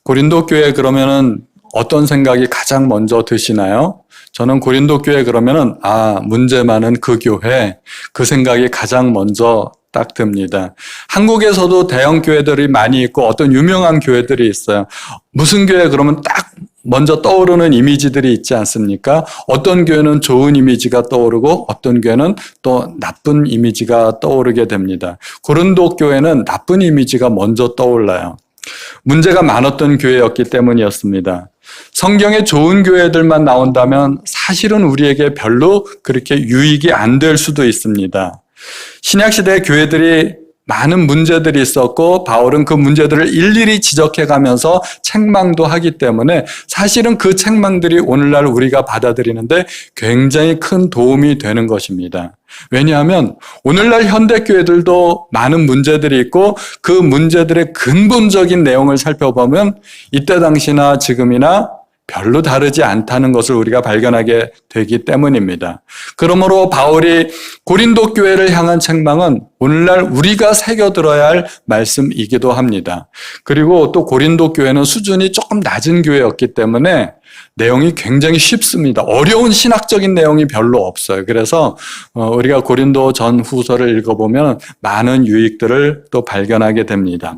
고린도 교회 그러면은 어떤 생각이 가장 먼저 드시나요? 저는 고린도 교회 그러면은 문제 많은 그 교회, 그 생각이 가장 먼저 딱 듭니다. 한국에서도 대형 교회들이 많이 있고 어떤 유명한 교회들이 있어요. 무슨 교회 그러면 딱 먼저 떠오르는 이미지들이 있지 않습니까? 어떤 교회는 좋은 이미지가 떠오르고 어떤 교회는 또 나쁜 이미지가 떠오르게 됩니다. 고린도 교회는 나쁜 이미지가 먼저 떠올라요. 문제가 많았던 교회였기 때문이었습니다. 성경에 좋은 교회들만 나온다면 사실은 우리에게 별로 그렇게 유익이 안 될 수도 있습니다. 신약시대 교회들이 많은 문제들이 있었고 바울은 그 문제들을 일일이 지적해가면서 책망도 하기 때문에 사실은 그 책망들이 오늘날 우리가 받아들이는데 굉장히 큰 도움이 되는 것입니다. 왜냐하면 오늘날 현대교회들도 많은 문제들이 있고 그 문제들의 근본적인 내용을 살펴보면 이때 당시나 지금이나 별로 다르지 않다는 것을 우리가 발견하게 되기 때문입니다. 그러므로 바울이 고린도 교회를 향한 책망은 오늘날 우리가 새겨들어야 할 말씀이기도 합니다. 그리고 또 고린도 교회는 수준이 조금 낮은 교회였기 때문에 내용이 굉장히 쉽습니다. 어려운 신학적인 내용이 별로 없어요. 그래서 우리가 고린도 전후서를 읽어보면 많은 유익들을 또 발견하게 됩니다.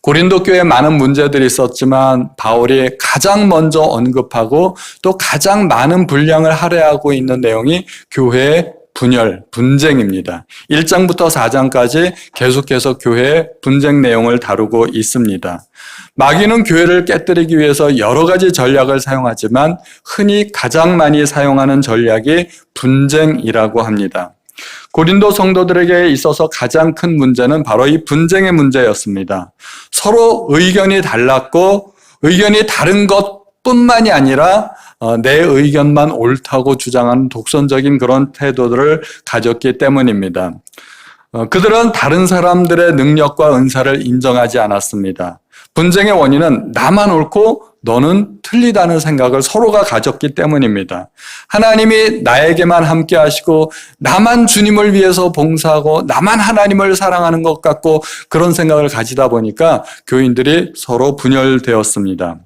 고린도 교회에 많은 문제들이 있었지만 바울이 가장 먼저 언급하고 또 가장 많은 분량을 할애하고 있는 내용이 교회의 분열, 분쟁입니다. 1장부터 4장까지 계속해서 교회의 분쟁 내용을 다루고 있습니다. 마귀는 교회를 깨뜨리기 위해서 여러 가지 전략을 사용하지만 흔히 가장 많이 사용하는 전략이 분쟁이라고 합니다. 고린도 성도들에게 있어서 가장 큰 문제는 바로 이 분쟁의 문제였습니다. 서로 의견이 달랐고 의견이 다른 것뿐만이 아니라 내 의견만 옳다고 주장하는 독선적인 그런 태도들을 가졌기 때문입니다. 그들은 다른 사람들의 능력과 은사를 인정하지 않았습니다. 분쟁의 원인은 나만 옳고 너는 틀리다는 생각을 서로가 가졌기 때문입니다. 하나님이 나에게만 함께 하시고 나만 주님을 위해서 봉사하고 나만 하나님을 사랑하는 것 같고 그런 생각을 가지다 보니까 교인들이 서로 분열되었습니다.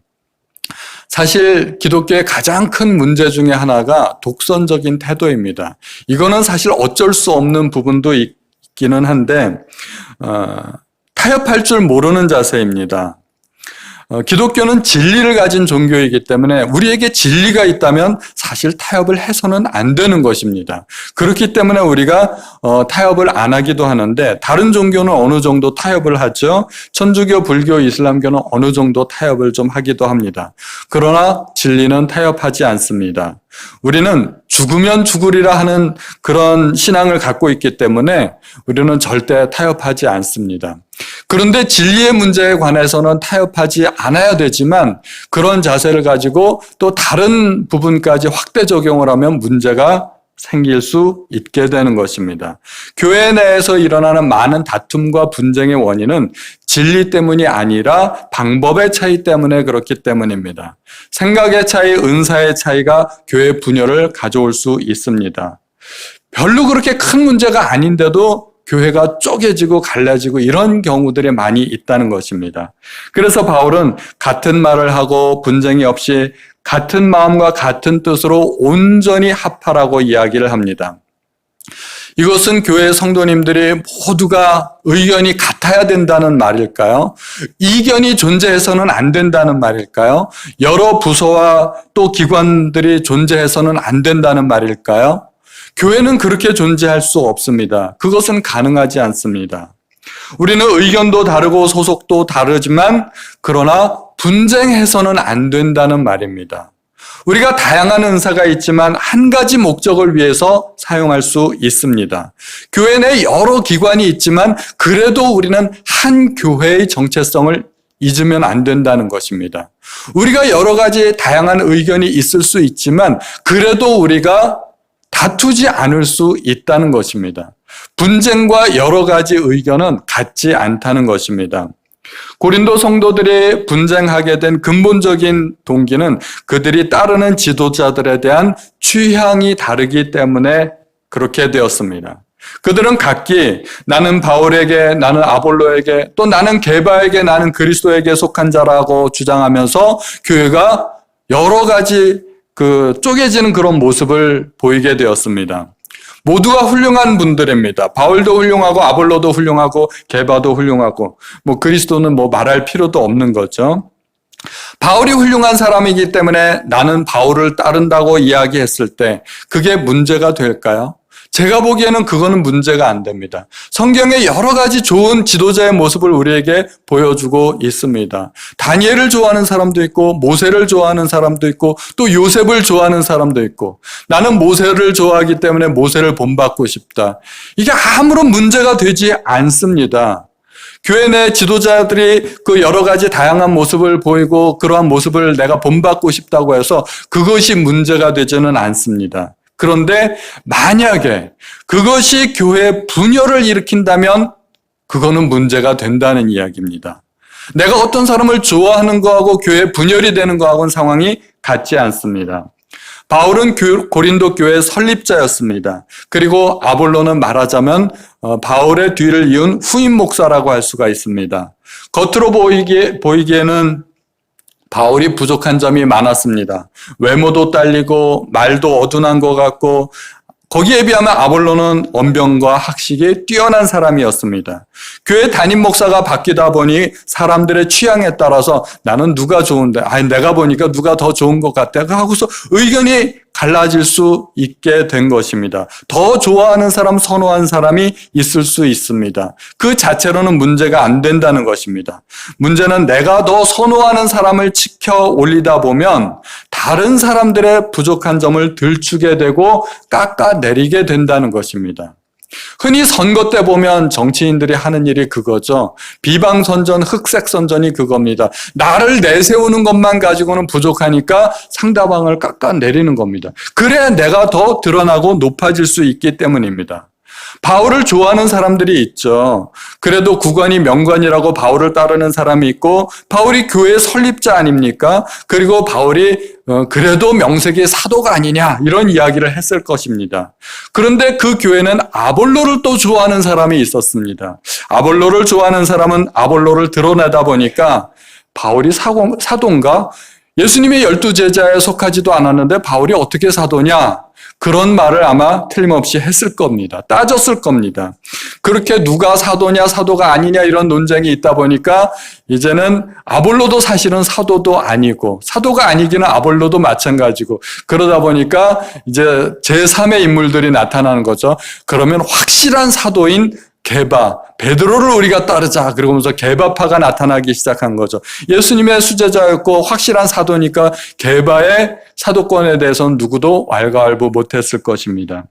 사실 기독교의 가장 큰 문제 중에 하나가 독선적인 태도입니다. 이거는 사실 어쩔 수 없는 부분도 있기는 한데 타협할 줄 모르는 자세입니다. 기독교는 진리를 가진 종교이기 때문에 우리에게 진리가 있다면 사실 타협을 해서는 안 되는 것입니다. 그렇기 때문에 우리가 타협을 안 하기도 하는데 다른 종교는 어느 정도 타협을 하죠. 천주교, 불교, 이슬람교는 어느 정도 타협을 좀 하기도 합니다. 그러나 진리는 타협하지 않습니다. 우리는 죽으면 죽으리라 하는 그런 신앙을 갖고 있기 때문에 우리는 절대 타협하지 않습니다. 그런데 진리의 문제에 관해서는 타협하지 않아야 되지만 그런 자세를 가지고 또 다른 부분까지 확대 적용을 하면 문제가 생길 수 있게 되는 것입니다. 교회 내에서 일어나는 많은 다툼과 분쟁의 원인은 진리 때문이 아니라 방법의 차이 때문에 그렇기 때문입니다. 생각의 차이, 은사의 차이가 교회 분열을 가져올 수 있습니다. 별로 그렇게 큰 문제가 아닌데도 교회가 쪼개지고 갈라지고 이런 경우들이 많이 있다는 것입니다. 그래서 바울은 같은 말을 하고 분쟁이 없이 같은 마음과 같은 뜻으로 온전히 합하라고 이야기를 합니다. 이것은 교회 성도님들이 모두가 의견이 같아야 된다는 말일까요? 이견이 존재해서는 안 된다는 말일까요? 여러 부서와 또 기관들이 존재해서는 안 된다는 말일까요? 교회는 그렇게 존재할 수 없습니다. 그것은 가능하지 않습니다. 우리는 의견도 다르고 소속도 다르지만 그러나 분쟁해서는 안 된다는 말입니다. 우리가 다양한 은사가 있지만 한 가지 목적을 위해서 사용할 수 있습니다. 교회 내 여러 기관이 있지만 그래도 우리는 한 교회의 정체성을 잊으면 안 된다는 것입니다. 우리가 여러 가지 다양한 의견이 있을 수 있지만 그래도 우리가 다투지 않을 수 있다는 것입니다. 분쟁과 여러 가지 의견은 같지 않다는 것입니다. 고린도 성도들이 분쟁하게 된 근본적인 동기는 그들이 따르는 지도자들에 대한 취향이 다르기 때문에 그렇게 되었습니다. 그들은 각기 나는 바울에게, 나는 아볼로에게, 또 나는 게바에게, 나는 그리스도에게 속한 자라고 주장하면서 교회가 여러 가지 쪼개지는 그런 모습을 보이게 되었습니다. 모두가 훌륭한 분들입니다. 바울도 훌륭하고 아볼로도 훌륭하고 게바도 훌륭하고 그리스도는 말할 필요도 없는 거죠. 바울이 훌륭한 사람이기 때문에 나는 바울을 따른다고 이야기했을 때 그게 문제가 될까요? 제가 보기에는 그거는 문제가 안 됩니다. 성경에 여러 가지 좋은 지도자의 모습을 우리에게 보여주고 있습니다. 다니엘을 좋아하는 사람도 있고 모세를 좋아하는 사람도 있고 또 요셉을 좋아하는 사람도 있고 나는 모세를 좋아하기 때문에 모세를 본받고 싶다. 이게 아무런 문제가 되지 않습니다. 교회 내 지도자들이 그 여러 가지 다양한 모습을 보이고 그러한 모습을 내가 본받고 싶다고 해서 그것이 문제가 되지는 않습니다. 그런데 만약에 그것이 교회의 분열을 일으킨다면 그거는 문제가 된다는 이야기입니다. 내가 어떤 사람을 좋아하는 거하고 교회 분열이 되는 거하고는 상황이 같지 않습니다. 바울은 고린도 교회의 설립자였습니다. 그리고 아볼로는 말하자면 바울의 뒤를 이은 후임 목사라고 할 수가 있습니다. 겉으로 보이기에는 바울이 부족한 점이 많았습니다. 외모도 딸리고 말도 어둔한 것 같고 거기에 비하면 아볼로는 언변과 학식이 뛰어난 사람이었습니다. 교회 담임 목사가 바뀌다 보니 사람들의 취향에 따라서 나는 누가 좋은데, 내가 보니까 누가 더 좋은 것 같아 하고서 의견이 갈라질 수 있게 된 것입니다. 더 좋아하는 사람, 선호하는 사람이 있을 수 있습니다. 그 자체로는 문제가 안 된다는 것입니다. 문제는 내가 더 선호하는 사람을 지켜 올리다 보면 다른 사람들의 부족한 점을 들추게 되고 깎아내리게 된다는 것입니다. 흔히 선거 때 보면 정치인들이 하는 일이 그거죠. 비방선전, 흑색선전이 그겁니다. 나를 내세우는 것만 가지고는 부족하니까 상대방을 깎아내리는 겁니다. 그래야 내가 더 드러나고 높아질 수 있기 때문입니다. 바울을 좋아하는 사람들이 있죠. 그래도 구관이 명관이라고 바울을 따르는 사람이 있고 바울이 교회의 설립자 아닙니까? 그리고 바울이 그래도 명색이 사도가 아니냐 이런 이야기를 했을 것입니다. 그런데 그 교회는 아볼로를 또 좋아하는 사람이 있었습니다. 아볼로를 좋아하는 사람은 아볼로를 드러내다 보니까 바울이 사도인가? 예수님의 12제자에 속하지도 않았는데 바울이 어떻게 사도냐? 그런 말을 아마 틀림없이 했을 겁니다. 따졌을 겁니다. 그렇게 누가 사도냐 사도가 아니냐 이런 논쟁이 있다 보니까 이제는 아볼로도 사실은 사도도 아니고 사도가 아니기는 아볼로도 마찬가지고 그러다 보니까 이제 제3의 인물들이 나타나는 거죠. 그러면 확실한 사도인 게바, 베드로를 우리가 따르자 그러면서 게바파가 나타나기 시작한 거죠. 예수님의 수제자였고 확실한 사도니까 게바의 사도권에 대해서는 누구도 왈가왈부 못했을 것입니다.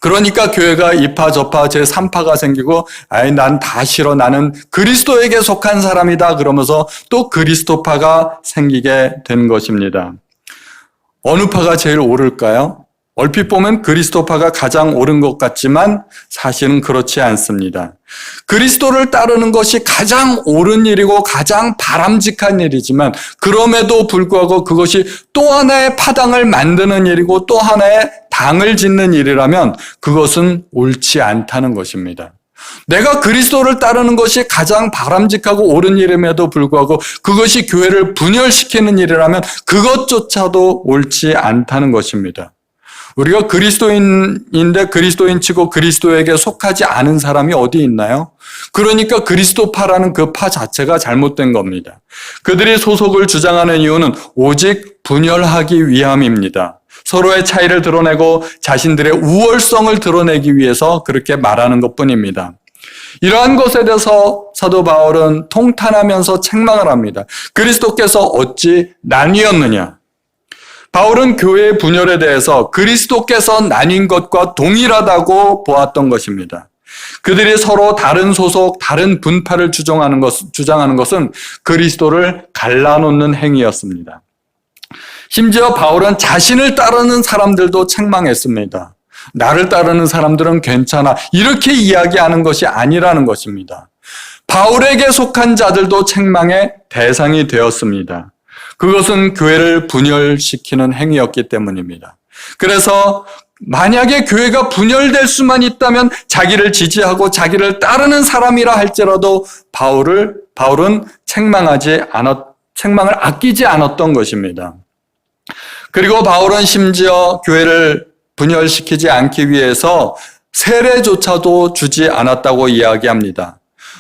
그러니까 교회가 이파 저파 제3파가 생기고 난 다 싫어 나는 그리스도에게 속한 사람이다 그러면서 또 그리스도파가 생기게 된 것입니다. 어느 파가 제일 옳을까요? 얼핏 보면 그리스도파가 가장 옳은 것 같지만 사실은 그렇지 않습니다. 그리스도를 따르는 것이 가장 옳은 일이고 가장 바람직한 일이지만 그럼에도 불구하고 그것이 또 하나의 파당을 만드는 일이고 또 하나의 당을 짓는 일이라면 그것은 옳지 않다는 것입니다. 내가 그리스도를 따르는 것이 가장 바람직하고 옳은 일임에도 불구하고 그것이 교회를 분열시키는 일이라면 그것조차도 옳지 않다는 것입니다. 우리가 그리스도인인데 그리스도인치고 그리스도에게 속하지 않은 사람이 어디 있나요? 그러니까 그리스도파라는 그 파 자체가 잘못된 겁니다. 그들이 소속을 주장하는 이유는 오직 분열하기 위함입니다. 서로의 차이를 드러내고 자신들의 우월성을 드러내기 위해서 그렇게 말하는 것뿐입니다. 이러한 것에 대해서 사도 바울은 통탄하면서 책망을 합니다. 그리스도께서 어찌 나뉘었느냐? 바울은 교회의 분열에 대해서 그리스도께서 나뉜 것과 동일하다고 보았던 것입니다. 그들이 서로 다른 소속, 다른 분파를 주장하는 것은 그리스도를 갈라놓는 행위였습니다. 심지어 바울은 자신을 따르는 사람들도 책망했습니다. 나를 따르는 사람들은 괜찮아. 이렇게 이야기하는 것이 아니라는 것입니다. 바울에게 속한 자들도 책망의 대상이 되었습니다. 그것은 교회를 분열시키는 행위였기 때문입니다. 그래서 만약에 교회가 분열될 수만 있다면 자기를 지지하고 자기를 따르는 사람이라 할지라도 바울은 책망을 아끼지 않았던 것입니다. 그리고 바울은 심지어 교회를 분열시키지 않기 위해서 세례조차도 주지 않았다고 이야기합니다.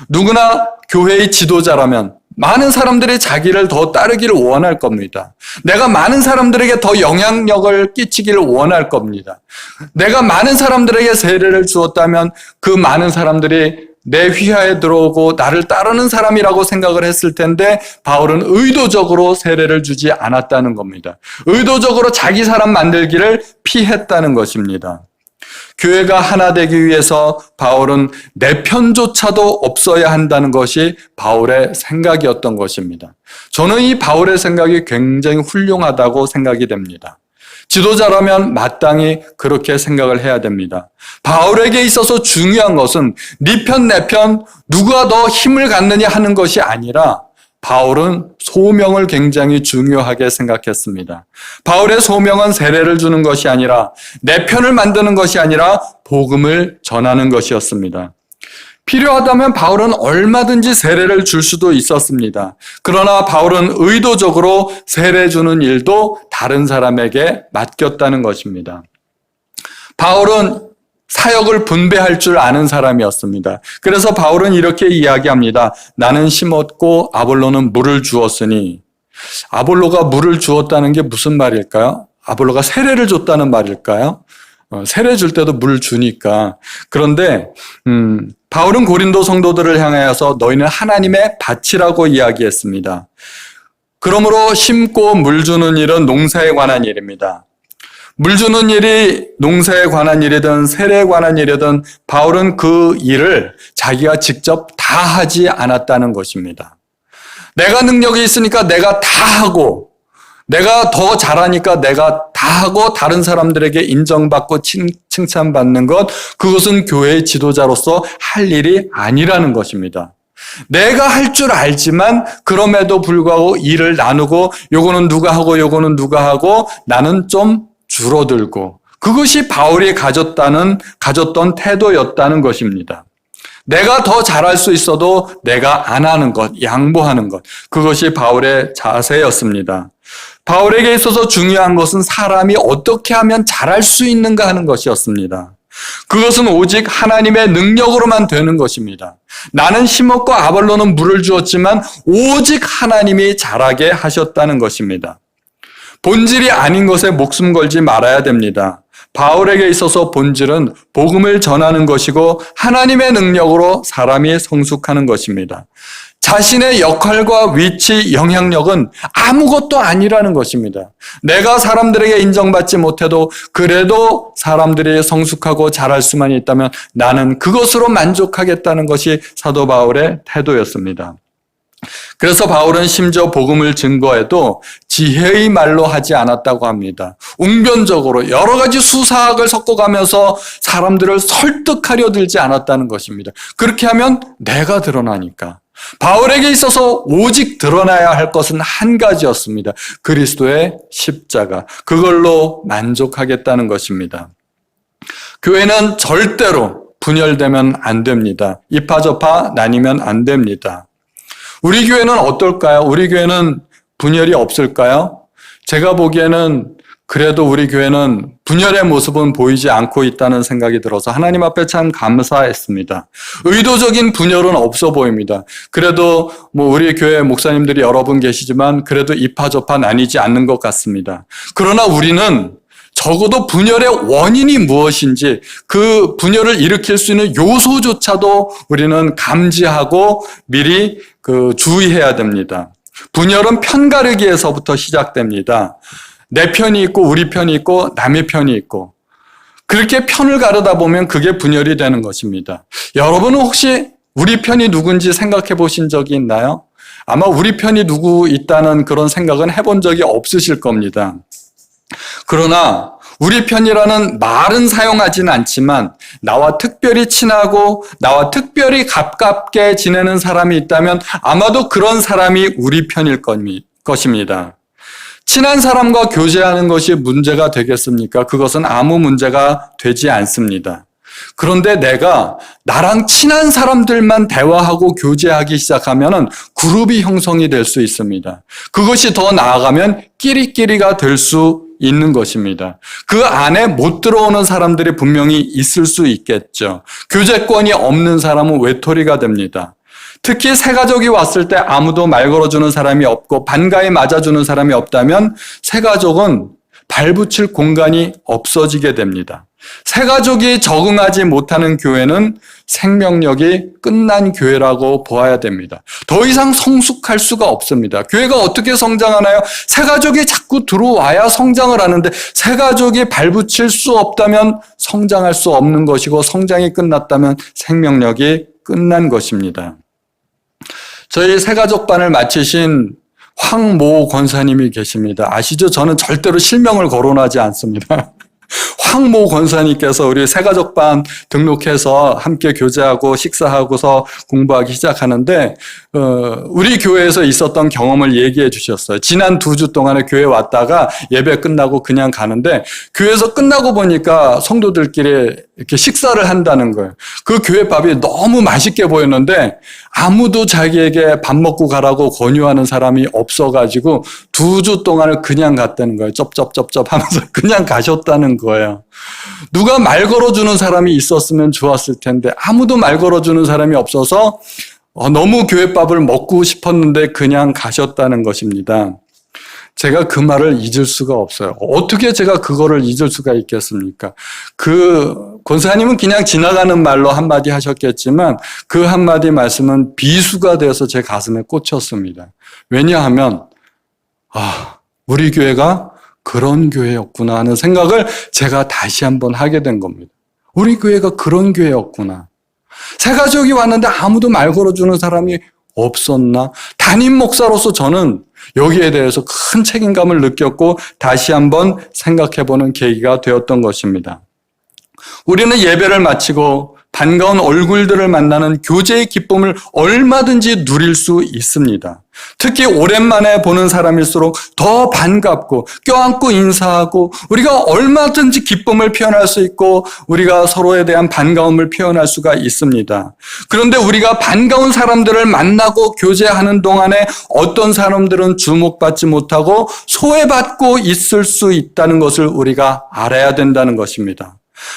누구나 교회의 지도자라면 많은 사람들이 자기를 더 따르기를 원할 겁니다. 내가 많은 사람들에게 더 영향력을 끼치기를 원할 겁니다. 내가 많은 사람들에게 세례를 주었다면 그 많은 사람들이 내 휘하에 들어오고 나를 따르는 사람이라고 생각을 했을 텐데 바울은 의도적으로 세례를 주지 않았다는 겁니다. 의도적으로 자기 사람 만들기를 피했다는 것입니다. 교회가 하나 되기 위해서 바울은 내 편조차도 없어야 한다는 것이 바울의 생각이었던 것입니다. 저는 이 바울의 생각이 굉장히 훌륭하다고 생각이 됩니다. 지도자라면 마땅히 그렇게 생각을 해야 됩니다. 바울에게 있어서 중요한 것은 네 편, 내 편, 누가 더 힘을 갖느냐 하는 것이 아니라 바울은 소명을 굉장히 중요하게 생각했습니다. 바울의 소명은 세례를 주는 것이 아니라 내 편을 만드는 것이 아니라 복음을 전하는 것이었습니다. 필요하다면 바울은 얼마든지 세례를 줄 수도 있었습니다. 그러나 바울은 의도적으로 세례 주는 일도 다른 사람에게 맡겼다는 것입니다. 바울은 사역을 분배할 줄 아는 사람이었습니다. 그래서 바울은 이렇게 이야기합니다. 나는 심었고 아볼로는 물을 주었으니. 아볼로가 물을 주었다는 게 무슨 말일까요? 아볼로가 세례를 줬다는 말일까요? 세례 줄 때도 물 주니까. 그런데 바울은 고린도 성도들을 향하여서 너희는 하나님의 밭이라고 이야기했습니다. 그러므로 심고 물 주는 일은 농사에 관한 일입니다. 물 주는 일이 농사에 관한 일이든 세례에 관한 일이든 바울은 그 일을 자기가 직접 다 하지 않았다는 것입니다. 내가 능력이 있으니까 내가 다 하고 내가 더 잘하니까 내가 다 하고 다른 사람들에게 인정받고 칭찬받는 것, 그것은 교회의 지도자로서 할 일이 아니라는 것입니다. 내가 할 줄 알지만 그럼에도 불구하고 일을 나누고 요거는 누가 하고 요거는 누가 하고 나는 좀 줄어들고, 그것이 바울이 가졌던 태도였다는 것입니다. 내가 더 잘할 수 있어도 내가 안 하는 것, 양보하는 것, 그것이 바울의 자세였습니다. 바울에게 있어서 중요한 것은 사람이 어떻게 하면 잘할 수 있는가 하는 것이었습니다. 그것은 오직 하나님의 능력으로만 되는 것입니다. 나는 심었고 아볼로는 물을 주었지만 오직 하나님이 자라게 하셨다는 것입니다. 본질이 아닌 것에 목숨 걸지 말아야 됩니다. 바울에게 있어서 본질은 복음을 전하는 것이고 하나님의 능력으로 사람이 성숙하는 것입니다. 자신의 역할과 위치, 영향력은 아무것도 아니라는 것입니다. 내가 사람들에게 인정받지 못해도 그래도 사람들이 성숙하고 잘할 수만 있다면 나는 그것으로 만족하겠다는 것이 사도 바울의 태도였습니다. 그래서 바울은 심지어 복음을 증거해도 지혜의 말로 하지 않았다고 합니다. 웅변적으로 여러 가지 수사학을 섞어가면서 사람들을 설득하려 들지 않았다는 것입니다. 그렇게 하면 내가 드러나니까. 바울에게 있어서 오직 드러나야 할 것은 한 가지였습니다. 그리스도의 십자가. 그걸로 만족하겠다는 것입니다. 교회는 절대로 분열되면 안 됩니다. 이파저파 나뉘면 안 됩니다. 우리 교회는 어떨까요? 우리 교회는 분열이 없을까요? 제가 보기에는 그래도 우리 교회는 분열의 모습은 보이지 않고 있다는 생각이 들어서 하나님 앞에 참 감사했습니다. 의도적인 분열은 없어 보입니다. 그래도 우리 교회 목사님들이 여러 분 계시지만 그래도 이파저파 나뉘지 않는 것 같습니다. 그러나 우리는 적어도 분열의 원인이 무엇인지 그 분열을 일으킬 수 있는 요소조차도 우리는 감지하고 미리 주의해야 됩니다. 분열은 편가르기에서부터 시작됩니다. 내 편이 있고 우리 편이 있고 남의 편이 있고, 그렇게 편을 가르다 보면 그게 분열이 되는 것입니다. 여러분은 혹시 우리 편이 누군지 생각해 보신 적이 있나요? 아마 우리 편이 누구 있다는 그런 생각은 해본 적이 없으실 겁니다. 그러나 우리 편이라는 말은 사용하지는 않지만 나와 특별히 친하고 나와 특별히 가깝게 지내는 사람이 있다면 아마도 그런 사람이 우리 편일 것입니다. 친한 사람과 교제하는 것이 문제가 되겠습니까? 그것은 아무 문제가 되지 않습니다. 그런데 내가 나랑 친한 사람들만 대화하고 교제하기 시작하면 그룹이 형성이 될 수 있습니다. 그것이 더 나아가면 끼리끼리가 될 수 있는 것입니다. 그 안에 못 들어오는 사람들이 분명히 있을 수 있겠죠. 교제권이 없는 사람은 외톨이가 됩니다. 특히 새 가족이 왔을 때 아무도 말 걸어주는 사람이 없고 반가이 맞아주는 사람이 없다면 새 가족은 발붙일 공간이 없어지게 됩니다. 새 가족이 적응하지 못하는 교회는 생명력이 끝난 교회라고 보아야 됩니다. 더 이상 성숙할 수가 없습니다. 교회가 어떻게 성장하나요? 새 가족이 자꾸 들어와야 성장을 하는데 새 가족이 발붙일 수 없다면 성장할 수 없는 것이고 성장이 끝났다면 생명력이 끝난 것입니다. 저희 새가족반을 마치신 황모 권사님이 계십니다. 아시죠? 저는 절대로 실명을 거론하지 않습니다. 황모 권사님께서 우리 새가족반 등록해서 함께 교제하고 식사하고서 공부하기 시작하는데 우리 교회에서 있었던 경험을 얘기해 주셨어요. 지난 2주 동안에 교회 왔다가 예배 끝나고 그냥 가는데 교회에서 끝나고 보니까 성도들끼리 이렇게 식사를 한다는 거예요. 그 교회 밥이 너무 맛있게 보였는데 아무도 자기에게 밥 먹고 가라고 권유하는 사람이 없어가지고 2주 동안을 그냥 갔다는 거예요. 쩝쩝쩝쩝 하면서 그냥 가셨다는 거예요. 누가 말 걸어주는 사람이 있었으면 좋았을 텐데 아무도 말 걸어주는 사람이 없어서 너무 교회밥을 먹고 싶었는데 그냥 가셨다는 것입니다. 제가 그 말을 잊을 수가 없어요. 어떻게 제가 그거를 잊을 수가 있겠습니까? 그 권사님은 그냥 지나가는 말로 한마디 하셨겠지만 그 한마디 말씀은 비수가 되어서 제 가슴에 꽂혔습니다. 왜냐하면 우리 교회가 그런 교회였구나 하는 생각을 제가 다시 한번 하게 된 겁니다. 우리 교회가 그런 교회였구나. 새 가족이 왔는데 아무도 말 걸어주는 사람이 없었나? 담임 목사로서 저는 여기에 대해서 큰 책임감을 느꼈고 다시 한번 생각해보는 계기가 되었던 것입니다. 우리는 예배를 마치고 반가운 얼굴들을 만나는 교제의 기쁨을 얼마든지 누릴 수 있습니다. 특히 오랜만에 보는 사람일수록 더 반갑고 껴안고 인사하고 우리가 얼마든지 기쁨을 표현할 수 있고 우리가 서로에 대한 반가움을 표현할 수가 있습니다. 그런데 우리가 반가운 사람들을 만나고 교제하는 동안에 어떤 사람들은 주목받지 못하고 소외받고 있을 수 있다는 것을 우리가 알아야 된다는 것입니다.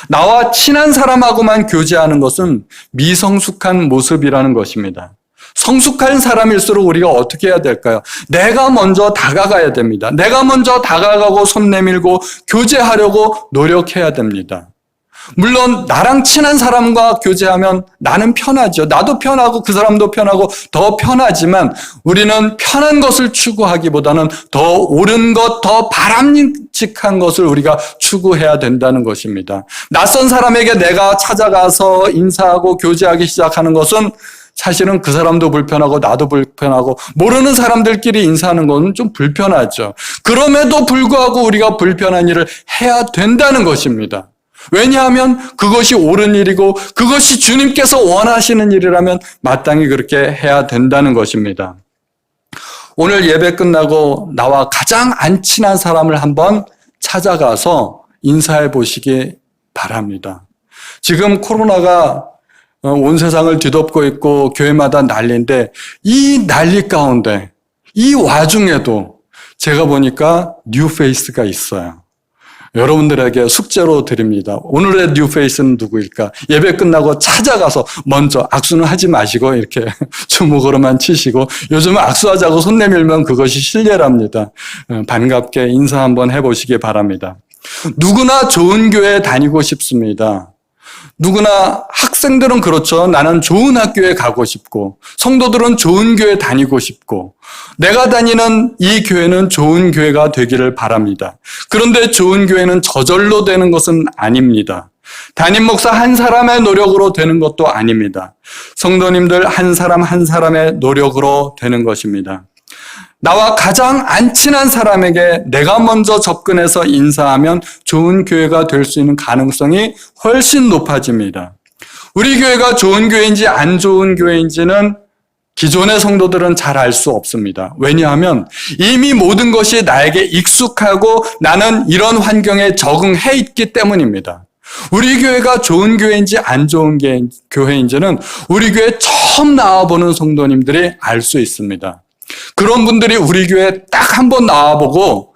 나와 친한 사람하고만 교제하는 것은 미성숙한 모습이라는 것입니다. 성숙한 사람일수록 우리가 어떻게 해야 될까요? 내가 먼저 다가가야 됩니다. 내가 먼저 다가가고 손 내밀고 교제하려고 노력해야 됩니다. 물론 나랑 친한 사람과 교제하면 나는 편하죠. 나도 편하고 그 사람도 편하고 더 편하지만 우리는 편한 것을 추구하기보다는 더 옳은 것, 더 바람직한 것을 우리가 추구해야 된다는 것입니다. 낯선 사람에게 내가 찾아가서 인사하고 교제하기 시작하는 것은 사실은 그 사람도 불편하고 나도 불편하고 모르는 사람들끼리 인사하는 것은 좀 불편하죠. 그럼에도 불구하고 우리가 불편한 일을 해야 된다는 것입니다. 왜냐하면 그것이 옳은 일이고 그것이 주님께서 원하시는 일이라면 마땅히 그렇게 해야 된다는 것입니다. 오늘 예배 끝나고 나와 가장 안 친한 사람을 한번 찾아가서 인사해 보시기 바랍니다. 지금 코로나가 온 세상을 뒤덮고 있고 교회마다 난리인데 이 난리 가운데 이 와중에도 제가 보니까 뉴페이스가 있어요. 여러분들에게 숙제로 드립니다. 오늘의 뉴페이스는 누구일까? 예배 끝나고 찾아가서 먼저 악수는 하지 마시고 이렇게 주먹으로만 치시고 요즘은 악수하자고 손 내밀면 그것이 실례랍니다. 반갑게 인사 한번 해보시기 바랍니다. 누구나 좋은 교회에 다니고 싶습니다. 누구나 학생들은 그렇죠. 나는 좋은 학교에 가고 싶고 성도들은 좋은 교회 다니고 싶고 내가 다니는 이 교회는 좋은 교회가 되기를 바랍니다. 그런데 좋은 교회는 저절로 되는 것은 아닙니다. 담임 목사 한 사람의 노력으로 되는 것도 아닙니다. 성도님들 한 사람 한 사람의 노력으로 되는 것입니다. 나와 가장 안 친한 사람에게 내가 먼저 접근해서 인사하면 좋은 교회가 될 수 있는 가능성이 훨씬 높아집니다. 우리 교회가 좋은 교회인지 안 좋은 교회인지는 기존의 성도들은 잘 알 수 없습니다. 왜냐하면 이미 모든 것이 나에게 익숙하고 나는 이런 환경에 적응해 있기 때문입니다. 우리 교회가 좋은 교회인지 안 좋은 교회인지는 우리 교회 처음 나와보는 성도님들이 알 수 있습니다. 그런 분들이 우리 교회에 딱 한 번 나와보고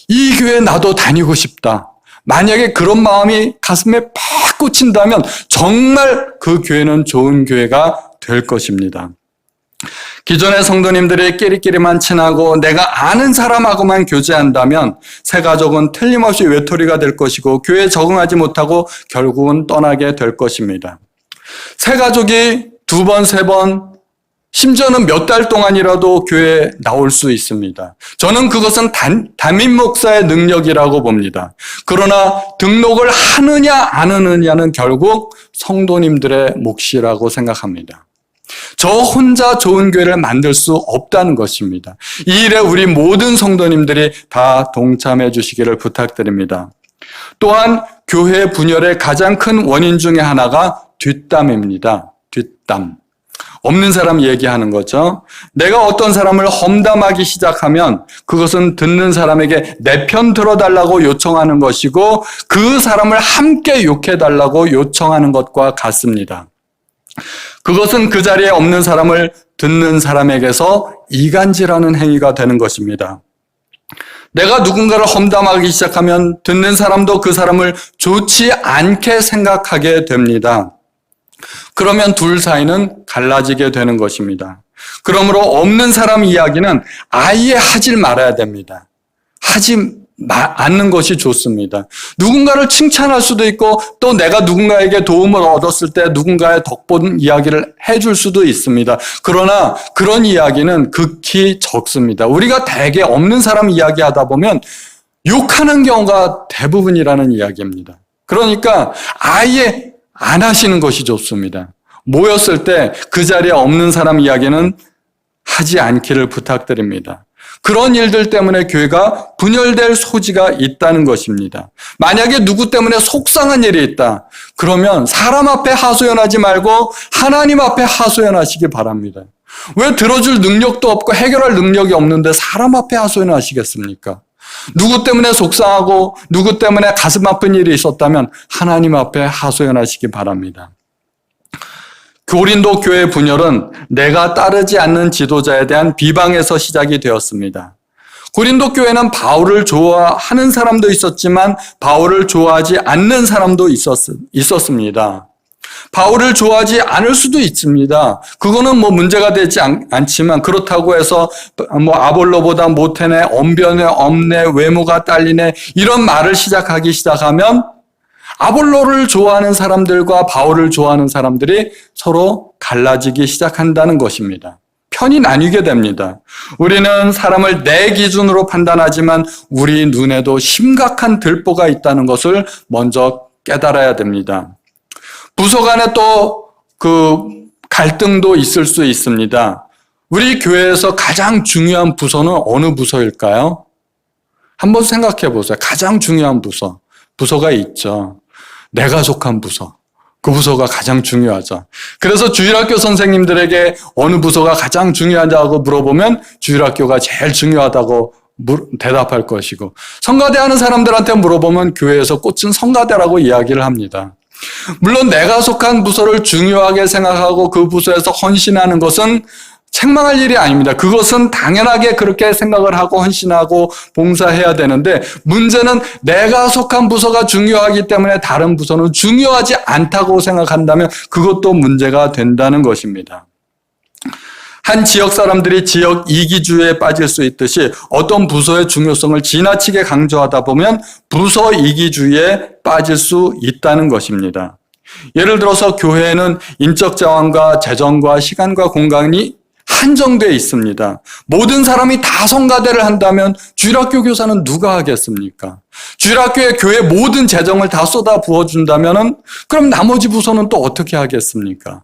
이 교회 나도 다니고 싶다. 만약에 그런 마음이 가슴에 팍 꽂힌다면 정말 그 교회는 좋은 교회가 될 것입니다. 기존의 성도님들이 끼리끼리만 친하고 내가 아는 사람하고만 교제한다면 새 가족은 틀림없이 외톨이가 될 것이고 교회에 적응하지 못하고 결국은 떠나게 될 것입니다. 새 가족이 2번, 3번, 심지어는 몇 달 동안이라도 교회에 나올 수 있습니다. 저는 그것은 담임 목사의 능력이라고 봅니다. 그러나 등록을 하느냐 안 하느냐는 결국 성도님들의 몫이라고 생각합니다. 저 혼자 좋은 교회를 만들 수 없다는 것입니다. 이 일에 우리 모든 성도님들이 다 동참해 주시기를 부탁드립니다. 또한 교회 분열의 가장 큰 원인 중에 하나가 뒷담입니다. 뒷담. 없는 사람 얘기하는 거죠. 내가 어떤 사람을 험담하기 시작하면 그것은 듣는 사람에게 내 편 들어달라고 요청하는 것이고 그 사람을 함께 욕해달라고 요청하는 것과 같습니다. 그것은 그 자리에 없는 사람을 듣는 사람에게서 이간질하는 행위가 되는 것입니다. 내가 누군가를 험담하기 시작하면 듣는 사람도 그 사람을 좋지 않게 생각하게 됩니다. 그러면 둘 사이는 갈라지게 되는 것입니다. 그러므로 없는 사람 이야기는 아예 하질 말아야 됩니다. 하지 않는 것이 좋습니다. 누군가를 칭찬할 수도 있고 또 내가 누군가에게 도움을 얻었을 때 누군가의 덕본 이야기를 해줄 수도 있습니다. 그러나 그런 이야기는 극히 적습니다. 우리가 대개 없는 사람 이야기하다 보면 욕하는 경우가 대부분이라는 이야기입니다. 그러니까 아예 안 하시는 것이 좋습니다. 모였을 때 그 자리에 없는 사람 이야기는 하지 않기를 부탁드립니다. 그런 일들 때문에 교회가 분열될 소지가 있다는 것입니다. 만약에 누구 때문에 속상한 일이 있다. 그러면 사람 앞에 하소연하지 말고 하나님 앞에 하소연하시기 바랍니다. 왜 들어줄 능력도 없고 해결할 능력이 없는데 사람 앞에 하소연하시겠습니까? 누구 때문에 속상하고 누구 때문에 가슴 아픈 일이 있었다면 하나님 앞에 하소연하시기 바랍니다. 고린도 교회 분열은 내가 따르지 않는 지도자에 대한 비방에서 시작이 되었습니다. 고린도 교회는 바울을 좋아하는 사람도 있었지만 바울을 좋아하지 않는 사람도 있었습니다. 바울을 좋아하지 않을 수도 있습니다. 그거는 문제가 되지 않지만 그렇다고 해서 아볼로보다 못해네, 언변에 없네, 외모가 딸리네 이런 말을 시작하면 아볼로를 좋아하는 사람들과 바울을 좋아하는 사람들이 서로 갈라지기 시작한다는 것입니다. 편이 나뉘게 됩니다. 우리는 사람을 내 기준으로 판단하지만 우리 눈에도 심각한 들보가 있다는 것을 먼저 깨달아야 됩니다. 부서 간에 또 갈등도 있을 수 있습니다. 우리 교회에서 가장 중요한 부서는 어느 부서일까요? 한번 생각해 보세요. 가장 중요한 부서가 있죠. 내가 속한 부서. 그 부서가 가장 중요하죠. 그래서 주일학교 선생님들에게 어느 부서가 가장 중요하냐고 물어보면 주일학교가 제일 중요하다고 대답할 것이고 성가대 하는 사람들한테 물어보면 교회에서 꽂힌 성가대라고 이야기를 합니다. 물론 내가 속한 부서를 중요하게 생각하고 그 부서에서 헌신하는 것은 책망할 일이 아닙니다. 그것은 당연하게 그렇게 생각을 하고 헌신하고 봉사해야 되는데 문제는 내가 속한 부서가 중요하기 때문에 다른 부서는 중요하지 않다고 생각한다면 그것도 문제가 된다는 것입니다. 한 지역 사람들이 지역 이기주의에 빠질 수 있듯이 어떤 부서의 중요성을 지나치게 강조하다 보면 부서 이기주의에 빠질 수 있다는 것입니다. 예를 들어서 교회에는 인적 자원과 재정과 시간과 공간이 한정되어 있습니다. 모든 사람이 다 성가대를 한다면 주일학교 교사는 누가 하겠습니까? 주일학교에 교회 모든 재정을 다 쏟아 부어준다면 그럼 나머지 부서는 또 어떻게 하겠습니까?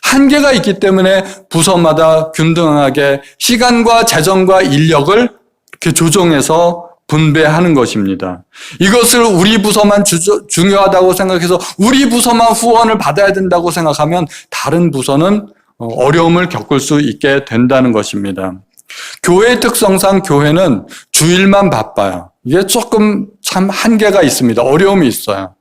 한계가 있기 때문에 부서마다 균등하게 시간과 재정과 인력을 이렇게 조정해서 분배하는 것입니다. 이것을 우리 부서만 중요하다고 생각해서 우리 부서만 후원을 받아야 된다고 생각하면 다른 부서는 어려움을 겪을 수 있게 된다는 것입니다. 교회의 특성상 교회는 주일만 바빠요. 이게 조금 참 한계가 있습니다. 어려움이 있어요.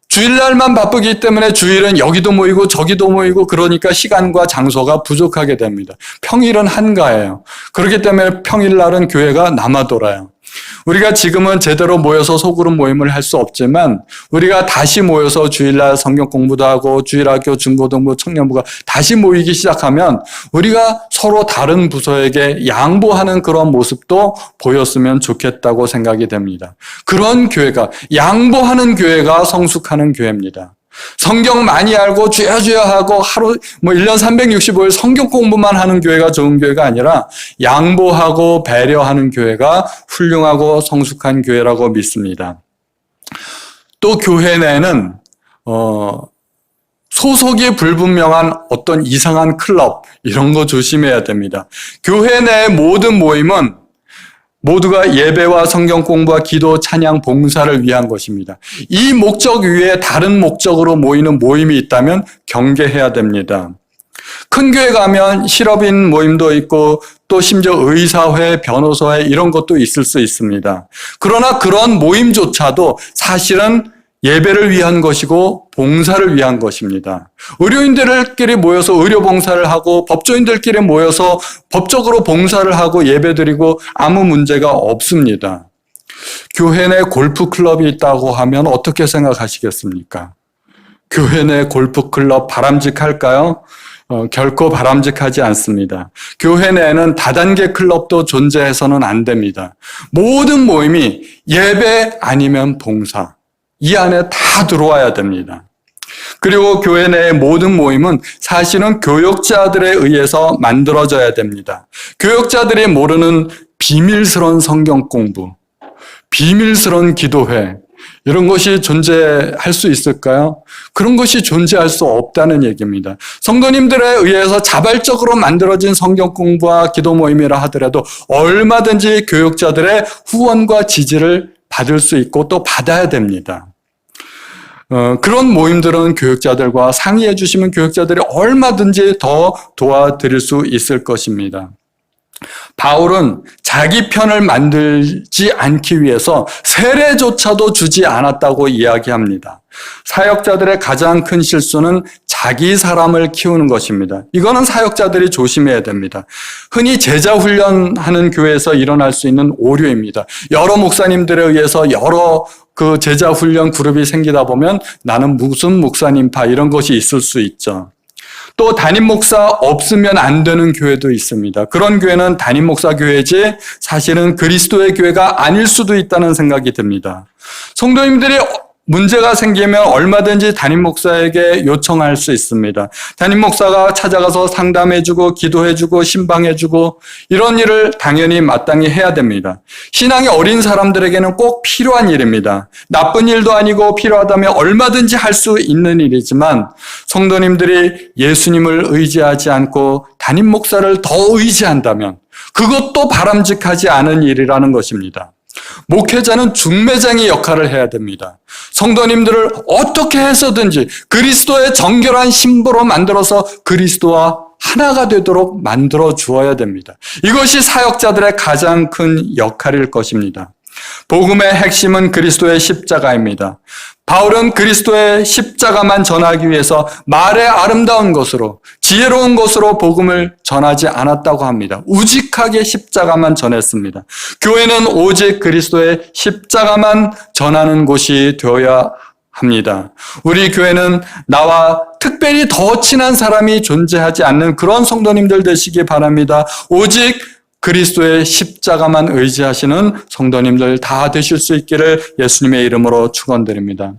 주일날만 바쁘기 때문에 주일은 여기도 모이고 저기도 모이고 그러니까 시간과 장소가 부족하게 됩니다. 평일은 한가해요. 그렇기 때문에 평일날은 교회가 남아돌아요. 우리가 지금은 제대로 모여서 소그룹 모임을 할 수 없지만 우리가 다시 모여서 주일날 성경 공부도 하고 주일학교, 중고등부, 청년부가 다시 모이기 시작하면 우리가 서로 다른 부서에게 양보하는 그런 모습도 보였으면 좋겠다고 생각이 됩니다. 그런 교회가, 양보하는 교회가 성숙하는 교회입니다. 성경 많이 알고 주여 하고 하루 1년 365일 성경 공부만 하는 교회가 좋은 교회가 아니라 양보하고 배려하는 교회가 훌륭하고 성숙한 교회라고 믿습니다. 또 교회 내에는 소속이 불분명한 어떤 이상한 클럽 이런 거 조심해야 됩니다. 교회 내의 모든 모임은 모두가 예배와 성경 공부와 기도, 찬양, 봉사를 위한 것입니다. 이 목적 위에 다른 목적으로 모이는 모임이 있다면 경계해야 됩니다. 큰 교회 가면 실업인 모임도 있고 또 심지어 의사회, 변호사회 이런 것도 있을 수 있습니다. 그러나 그런 모임조차도 사실은 예배를 위한 것이고 봉사를 위한 것입니다. 의료인들끼리 모여서 의료 봉사를 하고 법조인들끼리 모여서 법적으로 봉사를 하고 예배드리고 아무 문제가 없습니다. 교회 내 골프 클럽이 있다고 하면 어떻게 생각하시겠습니까? 교회 내 골프 클럽 바람직할까요? 결코 바람직하지 않습니다. 교회 내에는 다단계 클럽도 존재해서는 안 됩니다. 모든 모임이 예배 아니면 봉사. 이 안에 다 들어와야 됩니다. 그리고 교회 내의 모든 모임은 사실은 교역자들에 의해서 만들어져야 됩니다. 교역자들이 모르는 비밀스러운 성경 공부, 비밀스러운 기도회, 이런 것이 존재할 수 있을까요? 그런 것이 존재할 수 없다는 얘기입니다. 성도님들에 의해서 자발적으로 만들어진 성경 공부와 기도 모임이라 하더라도 얼마든지 교역자들의 후원과 지지를 받을 수 있고 또 받아야 됩니다. 그런 모임들은 교역자들과 상의해 주시면 교역자들이 얼마든지 더 도와드릴 수 있을 것입니다. 바울은 자기 편을 만들지 않기 위해서 세례조차도 주지 않았다고 이야기합니다. 사역자들의 가장 큰 실수는 자기 사람을 키우는 것입니다. 이거는 사역자들이 조심해야 됩니다. 흔히 제자 훈련하는 교회에서 일어날 수 있는 오류입니다. 여러 목사님들에 의해서 여러 그 제자 훈련 그룹이 생기다 보면 나는 무슨 목사님파 이런 것이 있을 수 있죠. 또 담임 목사 없으면 안 되는 교회도 있습니다. 그런 교회는 담임 목사 교회지 사실은 그리스도의 교회가 아닐 수도 있다는 생각이 듭니다. 성도님들이 문제가 생기면 얼마든지 담임 목사에게 요청할 수 있습니다. 담임 목사가 찾아가서 상담해주고 기도해주고 신방해주고 이런 일을 당연히 마땅히 해야 됩니다. 신앙이 어린 사람들에게는 꼭 필요한 일입니다. 나쁜 일도 아니고 필요하다면 얼마든지 할 수 있는 일이지만 성도님들이 예수님을 의지하지 않고 담임 목사를 더 의지한다면 그것도 바람직하지 않은 일이라는 것입니다. 목회자는 중매장의 역할을 해야 됩니다. 성도님들을 어떻게 해서든지 그리스도의 정결한 신부로 만들어서 그리스도와 하나가 되도록 만들어 주어야 됩니다. 이것이 사역자들의 가장 큰 역할일 것입니다. 복음의 핵심은 그리스도의 십자가입니다. 바울은 그리스도의 십자가만 전하기 위해서 말의 아름다운 것으로 지혜로운 것으로 복음을 전하지 않았다고 합니다. 우직하게 십자가만 전했습니다. 교회는 오직 그리스도의 십자가만 전하는 곳이 되어야 합니다. 우리 교회는 나와 특별히 더 친한 사람이 존재하지 않는 그런 성도님들 되시기 바랍니다. 오직 그리스도의 십자가만 의지하시는 성도님들 다 되실 수 있기를 예수님의 이름으로 축원드립니다.